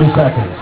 30 seconds.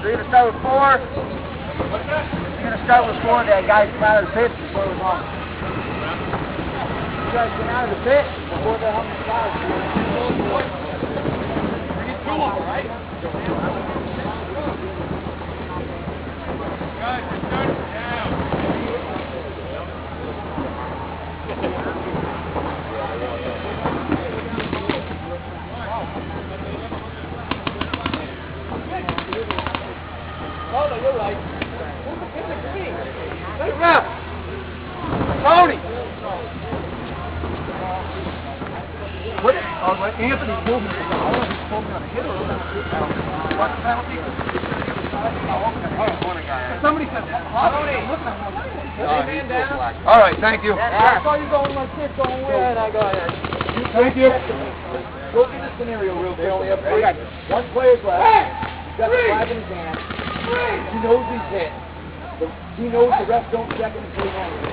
So you're going to start with 4. You're going to start with 4. That guys come out of the pit before we're on. You guys get out of the pit before they're on the side. Bring it to them, right? Guys, we're starting now. Oh, no, you're right. Who's the picture for me? Hey, Ralph! Tony! What? Oh, Anthony pulled me. I don't know if he pulled me on a hit or what the penalty? Somebody said, Tony! Man down. All right, thank you. I saw you going like this, going where? And I go, thank you. Go through the scenario real quick. We have one player's left. He's got the flag in his hand. He knows he's hit. He knows the refs don't check him until he's on it.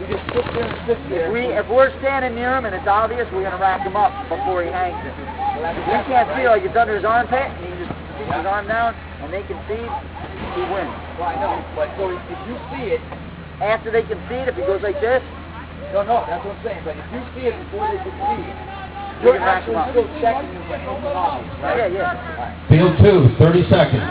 He just sits there and sits there. If we're standing near him and it's obvious, we're going to rack him up before he hangs it. You can't see, like it's under his armpit, and he just keeps his arm down, and they concede, he wins. Well, I know, but so if you see it, After they concede, if he goes like this, no, that's what I'm saying, but if you see it before they concede, you're actually still checking him when he's off, right? Yeah. Field 2, 30 seconds.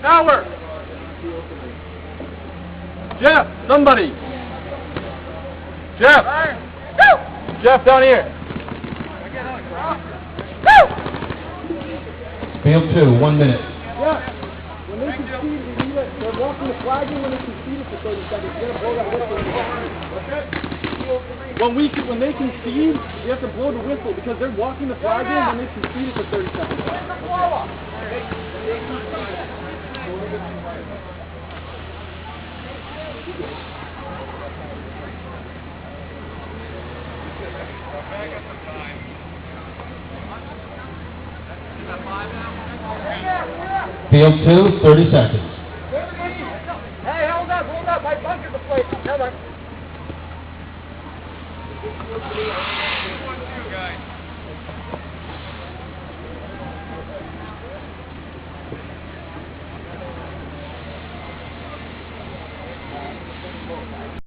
Power! Jeff, somebody! Jeff! Jeff, down here! Field 2, 1 minute. Yeah. When they concede, they're walking the flag in when they concede for 30 seconds. You gotta blow that whistle. When they concede, you have to blow the whistle because they're walking the flag in when they concede for 30 seconds. Field 2, 30 seconds. Hey, hold up, I bunkered the place. Hold on.